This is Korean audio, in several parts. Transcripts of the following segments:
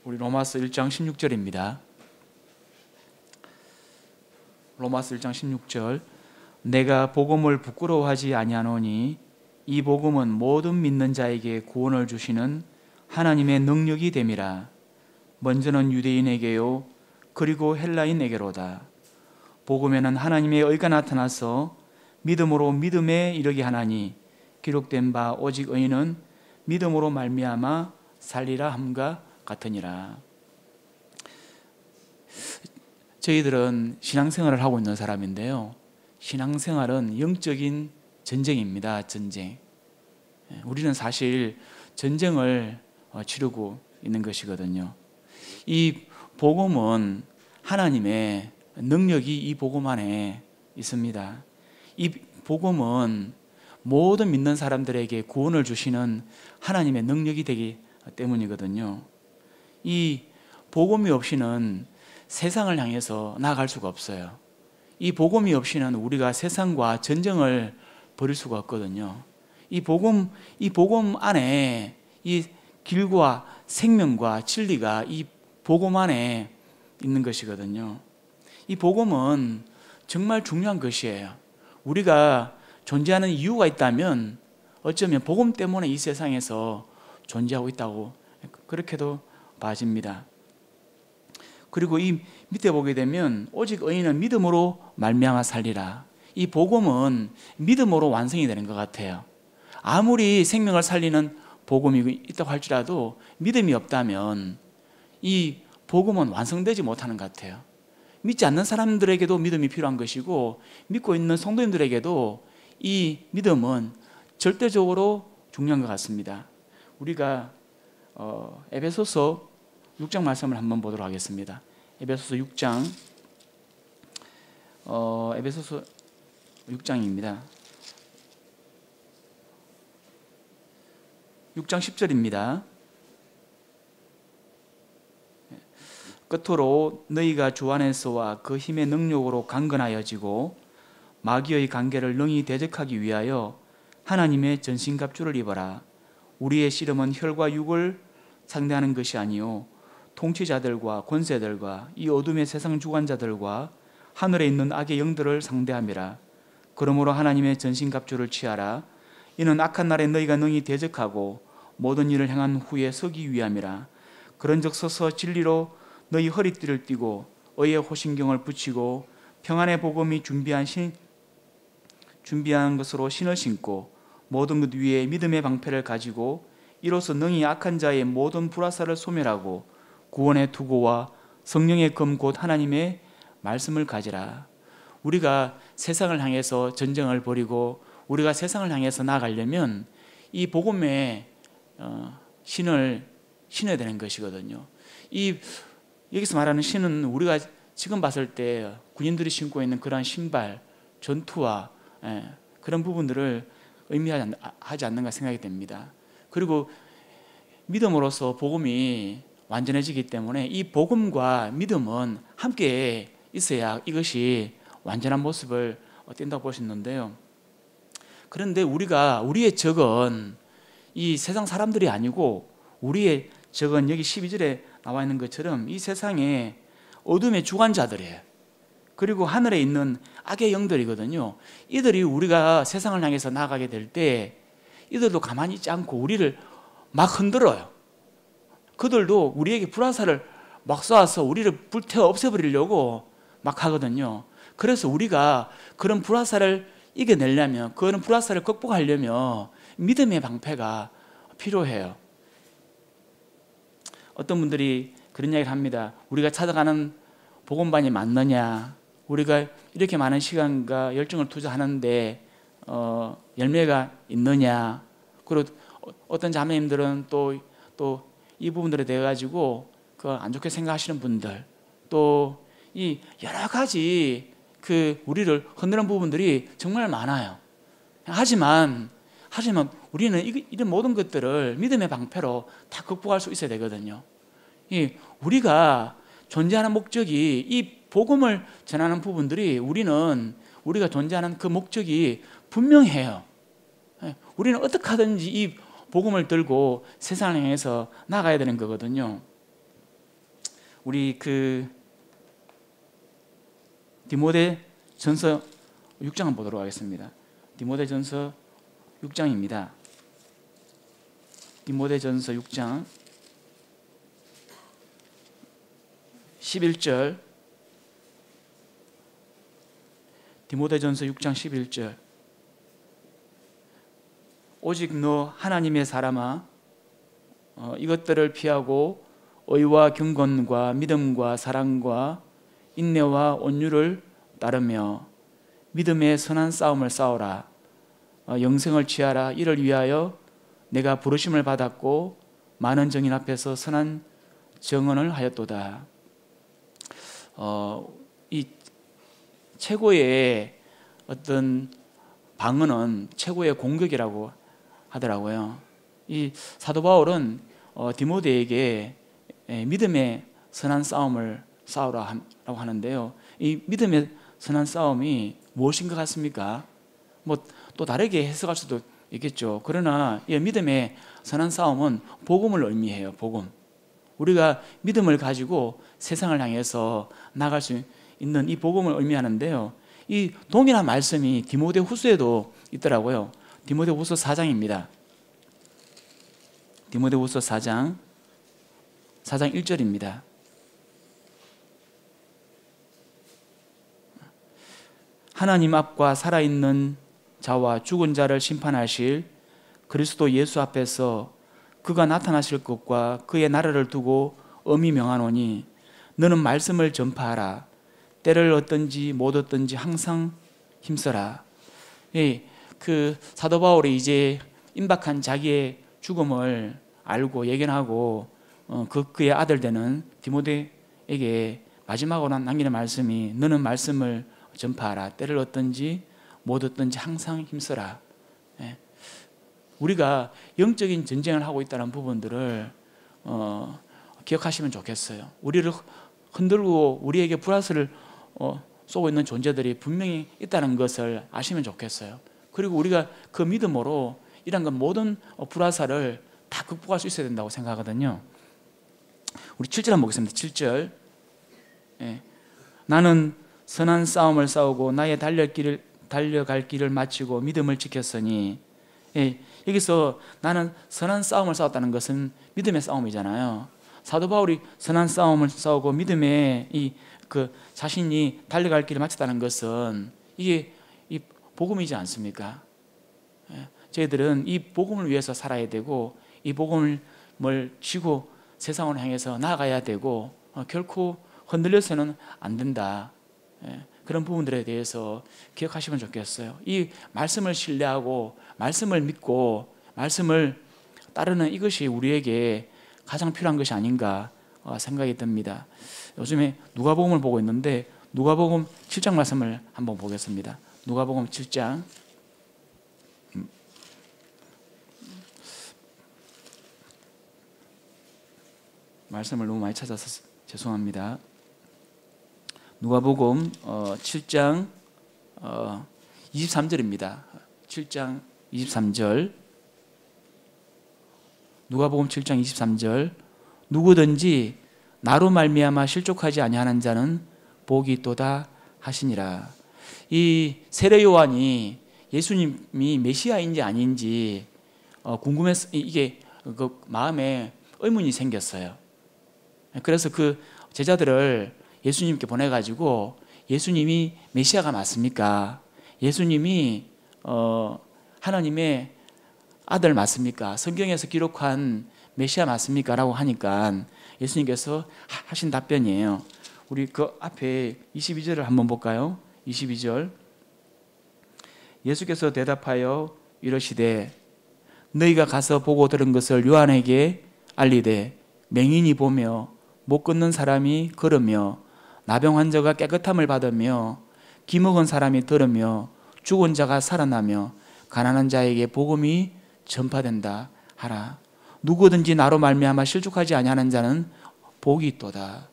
우리 로마서 1장 16절입니다. 로마서 1장 16절. 내가 복음을 부끄러워하지 아니하노니 이 복음은 모든 믿는 자에게 구원을 주시는 하나님의 능력이 됨이라. 먼저는 유대인에게요 그리고 헬라인에게로다. 복음에는 하나님의 의가 나타나서 믿음으로 믿음에 이르게 하나니 기록된 바 오직 의인은 믿음으로 말미암아 살리라 함과 같으니라. 저희들은 신앙생활을 하고 있는 사람인데요, 신앙생활은 영적인 전쟁입니다. 전쟁. 우리는 사실 전쟁을 치르고 있는 것이거든요. 이 복음은 하나님의 능력이 이 복음 안에 있습니다. 이 복음은 모든 믿는 사람들에게 구원을 주시는 하나님의 능력이 되기 때문이거든요. 이 복음이 없이는 세상을 향해서 나아갈 수가 없어요. 이 복음이 없이는 우리가 세상과 전쟁을 벌일 수가 없거든요. 이 복음 안에 이 길과 생명과 진리가 이 복음 안에 있는 것이거든요. 이 복음은 정말 중요한 것이에요. 우리가 존재하는 이유가 있다면 어쩌면 복음 때문에 이 세상에서 존재하고 있다고 그렇게도 봐집니다. 그리고 이 밑에 보게 되면 오직 의인은 믿음으로 말미암아 살리라. 이 복음은 믿음으로 완성이 되는 것 같아요. 아무리 생명을 살리는 복음이 있다고 할지라도 믿음이 없다면 이 복음은 완성되지 못하는 것 같아요. 믿지 않는 사람들에게도 믿음이 필요한 것이고 믿고 있는 성도님들에게도 이 믿음은 절대적으로 중요한 것 같습니다. 우리가 에베소서 6장 말씀을 한번 보도록 하겠습니다. 에베소서 6장 에베소서 6장입니다. 6장 10절입니다. 끝으로 너희가 주 안에서와 그 힘의 능력으로 강건하여지고 마귀의 관계를 능히 대적하기 위하여 하나님의 전신갑주를 입어라. 우리의 씨름은 혈과 육을 상대하는 것이 아니요 통치자들과 권세들과 이 어둠의 세상 주관자들과 하늘에 있는 악의 영들을 상대함이라. 그러므로 하나님의 전신갑주를 취하라. 이는 악한 날에 너희가 능히 대적하고 모든 일을 행한 후에 서기 위함이라. 그런즉 서서 진리로 너희 허리띠를 띠고 의의 호신경을 붙이고 평안의 복음이 준비한 것으로 신을 신고 모든 것 위에 믿음의 방패를 가지고 이로써 능히 악한 자의 모든 불화살을 소멸하고 구원의 투구와 성령의 검 곧 하나님의 말씀을 가지라. 우리가 세상을 향해서 전쟁을 벌이고 우리가 세상을 향해서 나아가려면 이 복음의 신을 신어야 되는 것이거든요. 여기서 말하는 신은 우리가 지금 봤을 때 군인들이 신고 있는 그러한 신발, 전투와 그런 부분들을 의미하지 않는가 생각이 됩니다. 그리고 믿음으로써 복음이 완전해지기 때문에 이 복음과 믿음은 함께 있어야 이것이 완전한 모습을 띈다고 볼 수 있는데요. 그런데 우리의 적은 이 세상 사람들이 아니고 우리의 적은 여기 12절에 나와 있는 것처럼 이 세상의 어둠의 주관자들이에요. 그리고 하늘에 있는 악의 영들이거든요. 이들이 우리가 세상을 향해서 나아가게 될 때 이들도 가만히 있지 않고 우리를 막 흔들어요. 그들도 우리에게 불화살을 막 쏘아서 우리를 불태워 없애버리려고 막 하거든요. 그래서 우리가 그런 불화살을 이겨내려면, 그런 불화살을 극복하려면 믿음의 방패가 필요해요. 어떤 분들이 그런 이야기를 합니다. 우리가 찾아가는 복음반이 맞느냐, 우리가 이렇게 많은 시간과 열정을 투자하는데 열매가 있느냐. 그리고 어떤 자매님들은 또 이 부분들에 대해 가지고 안 좋게 생각하시는 분들, 또 이 여러 가지 우리를 흔드는 부분들이 정말 많아요. 하지만 우리는 이런 모든 것들을 믿음의 방패로 다 극복할 수 있어야 되거든요. 우리가 존재하는 목적이, 이 복음을 전하는 부분들이, 우리가 존재하는 그 목적이 분명해요. 우리는 어떻게 하든지 이 복음을 들고 세상을 향해서 나가야 되는 거거든요. 우리 디모데전서 6장 보도록 하겠습니다. 디모데전서 6장입니다. 디모데전서 6장 11절. 디모데전서 6장 11절. 오직 너 하나님의 사람아, 이것들을 피하고 의와 경건과 믿음과 사랑과 인내와 온유를 따르며 믿음의 선한 싸움을 싸우라. 영생을 취하라. 이를 위하여 내가 부르심을 받았고 많은 정인 앞에서 선한 정언을 하였도다. 이 최고의 어떤 방언은 최고의 공격이라고 하더라고요. 이 사도 바울은 디모데에게 믿음의 선한 싸움을 싸우라고 하는데요. 이 믿음의 선한 싸움이 무엇인 것 같습니까? 뭐 또 다르게 해석할 수도 있겠죠. 그러나 이 믿음의 선한 싸움은 복음을 의미해요. 복음. 우리가 믿음을 가지고 세상을 향해서 나갈 수 있는 이 복음을 의미하는데요. 이 동일한 말씀이 디모데후서에도 있더라고요. 디모데후서 4장입니다. 디모데후서 4장 1절입니다. 하나님 앞과 살아있는 자와 죽은 자를 심판하실 그리스도 예수 앞에서 그가 나타나실 것과 그의 나라를 두고 엄히 명하노니 너는 말씀을 전파하라. 때를 얻든지 못 얻든지 항상 힘써라. 그 사도 바울이 이제 임박한 자기의 죽음을 알고 예견하고 그의 아들 되는 디모데에게 마지막으로 남기는 말씀이 너는 말씀을 전파하라. 때를 얻든지 못 얻든지 항상 힘써라. 우리가 영적인 전쟁을 하고 있다는 부분들을 기억하시면 좋겠어요. 우리를 흔들고 우리에게 불화설을 쏘고 있는 존재들이 분명히 있다는 것을 아시면 좋겠어요. 그리고 우리가 그 믿음으로 이런 모든 불화살을 다 극복할 수 있어야 된다고 생각하거든요. 우리 7절 한번 보겠습니다. 7절. 나는 선한 싸움을 싸우고 나의 달려갈 길을 마치고 믿음을 지켰으니. 여기서 나는 선한 싸움을 싸웠다는 것은 믿음의 싸움이잖아요. 사도 바울이 선한 싸움을 싸우고 믿음에 자신이 달려갈 길을 마쳤다는 것은 이게 이 복음이지 않습니까? 저희들은 이 복음을 위해서 살아야 되고 이 복음을 쥐고 세상을 향해서 나아가야 되고 결코 흔들려서는 안 된다. 그런 부분들에 대해서 기억하시면 좋겠어요. 이 말씀을 신뢰하고 말씀을 믿고 말씀을 따르는 이것이 우리에게 가장 필요한 것이 아닌가 생각이 듭니다. 요즘에 누가복음을 보고 있는데 누가복음 7장 말씀을 한번 보겠습니다. 누가복음 7장 말씀을 너무 많이 찾아서 죄송합니다. 누가복음 7장 23절입니다. 7장 23절. 누가복음 7장 23절. 누구든지 나로 말미암아 실족하지 아니하는 자는 복이 있도다 하시니라. 이 세례 요한이 예수님이 메시아인지 아닌지 궁금해서 이게 그 마음에 의문이 생겼어요. 그래서 그 제자들을 예수님께 보내가지고 예수님이 메시아가 맞습니까? 예수님이 하나님의 아들 맞습니까? 성경에서 기록한 메시아 맞습니까? 라고 하니까 예수님께서 하신 답변이에요. 우리 그 앞에 22절을 한번 볼까요? 22절. 예수께서 대답하여 이러시되 너희가 가서 보고 들은 것을 요한에게 알리되 맹인이 보며 못 걷는 사람이 걸으며 나병 환자가 깨끗함을 받으며 기먹은 사람이 들으며 죽은 자가 살아나며 가난한 자에게 복음이 전파된다 하라. 누구든지 나로 말미암아 실족하지 아니하는 자는 복이 있도다.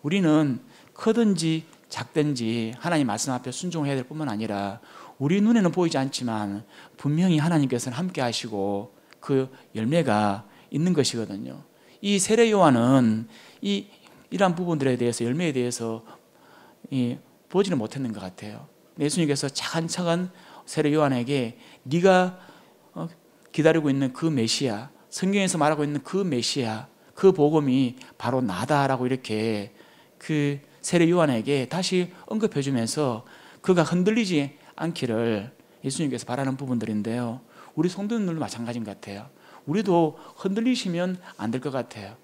우리는 크든지 작든지 하나님 말씀 앞에 순종해야 될 뿐만 아니라 우리 눈에는 보이지 않지만 분명히 하나님께서는 함께 하시고 그 열매가 있는 것이거든요. 이 세례 요한은 이 이러한 부분들에 대해서 열매에 대해서 보지는 못했는 것 같아요. 예수님께서 차근차근 세례 요한에게 네가 기다리고 있는 그 메시아, 성경에서 말하고 있는 그 메시아, 그 복음이 바로 나다라고 이렇게 그 세례 요한에게 다시 언급해 주면서 그가 흔들리지 않기를 예수님께서 바라는 부분들인데요. 우리 성도님들도 마찬가지인 것 같아요. 우리도 흔들리시면 안 될 것 같아요.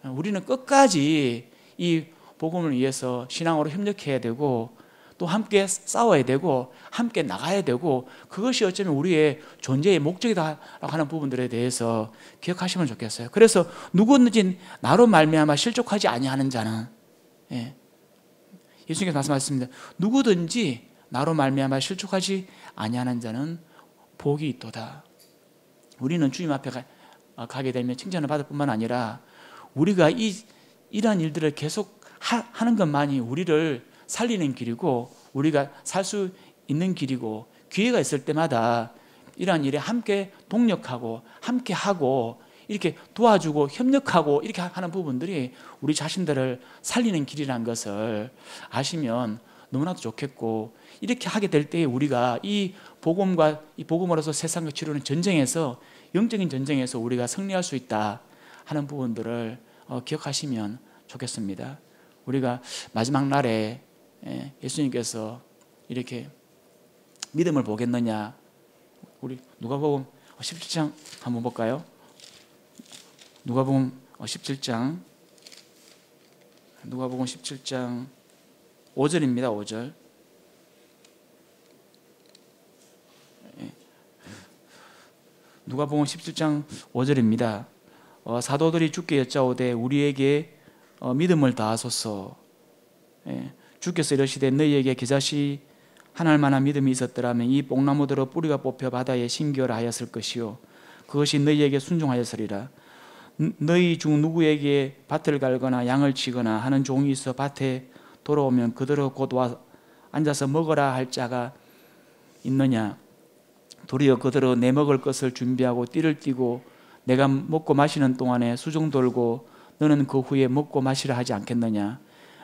우리는 끝까지 이 복음을 위해서 신앙으로 협력해야 되고 또 함께 싸워야 되고 함께 나가야 되고 그것이 어쩌면 우리의 존재의 목적이다라고 하는 부분들에 대해서 기억하시면 좋겠어요. 그래서 누구든지 나로 말미암아 실족하지 아니하는 자는 예수님께서 말씀하셨습니다. 누구든지 나로 말미암아 실족하지 아니하는 자는 복이 있도다. 우리는 주님 앞에 가게 되면 칭찬을 받을 뿐만 아니라 우리가 이러한 일들을 계속 하는 것만이 우리를 살리는 길이고 우리가 살 수 있는 길이고 기회가 있을 때마다 이러한 일에 함께 동력하고 함께 하고 이렇게 도와주고 협력하고 이렇게 하는 부분들이 우리 자신들을 살리는 길이라는 것을 아시면 너무나도 좋겠고 이렇게 하게 될 때에 우리가 이 복음과 이 복음으로서 세상을 치르는 전쟁에서 영적인 전쟁에서 우리가 승리할 수 있다 하는 부분들을 기억하시면 좋겠습니다. 우리가 마지막 날에 예수님께서 이렇게 믿음을 보겠느냐 우리 누가복음 17장 한번 볼까요? 누가복음 17장 5절입니다. 5절 누가복음 17장 5절입니다. 사도들이 주께 여짜오되 우리에게 믿음을 다하소서. 주께서 이르시되 너희에게 겨자씨 한 알만한 믿음이 있었더라면 이 뽕나무대로 뿌리가 뽑혀 바다에 심기어라 하였을 것이요 그것이 너희에게 순종하였으리라. 너희 중 누구에게 밭을 갈거나 양을 치거나 하는 종이 있어 밭에 돌아오면 그대로 곧 와 앉아서 먹으라 할 자가 있느냐? 도리어 그대로 내 먹을 것을 준비하고 띠를 띠고 내가 먹고 마시는 동안에 수종 돌고 너는 그 후에 먹고 마시라 하지 않겠느냐?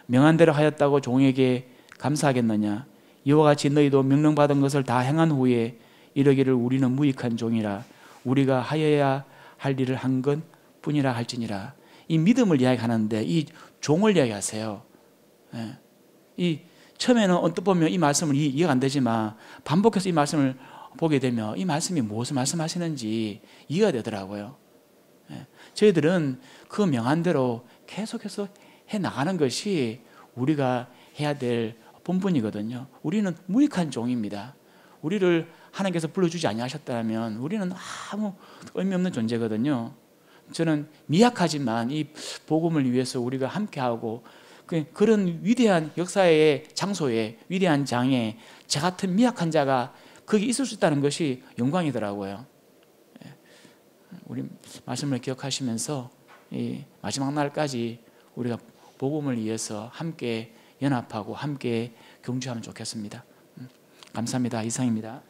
명한 대로 하였다고 종에게 감사하겠느냐? 이와 같이 너희도 명령받은 것을 다 행한 후에 이르기를 우리는 무익한 종이라 우리가 하여야 할 일을 한 것 뿐이라 할지니라. 이 믿음을 이야기하는데 이 종을 이야기하세요. 이 처음에는 언뜻 보면 이 말씀을 이해가 안 되지만 반복해서 이 말씀을 보게 되면 이 말씀이 무엇을 말씀하시는지 이해가 되더라고요. 저희들은 그 명한 대로 계속해서 해나가는 것이 우리가 해야 될 본분이거든요. 우리는 무익한 종입니다. 우리를 하나님께서 불러주지 아니하셨다면 우리는 아무 의미 없는 존재거든요. 저는 미약하지만 이 복음을 위해서 우리가 함께하고 그런 위대한 역사의 장소에 위대한 장에 저 같은 미약한 자가 거기 있을 수 있다는 것이 영광이더라고요. 우리 말씀을 기억하시면서 이 마지막 날까지 우리가 복음을 위해서 함께 연합하고 함께 경주하면 좋겠습니다. 감사합니다. 이상입니다.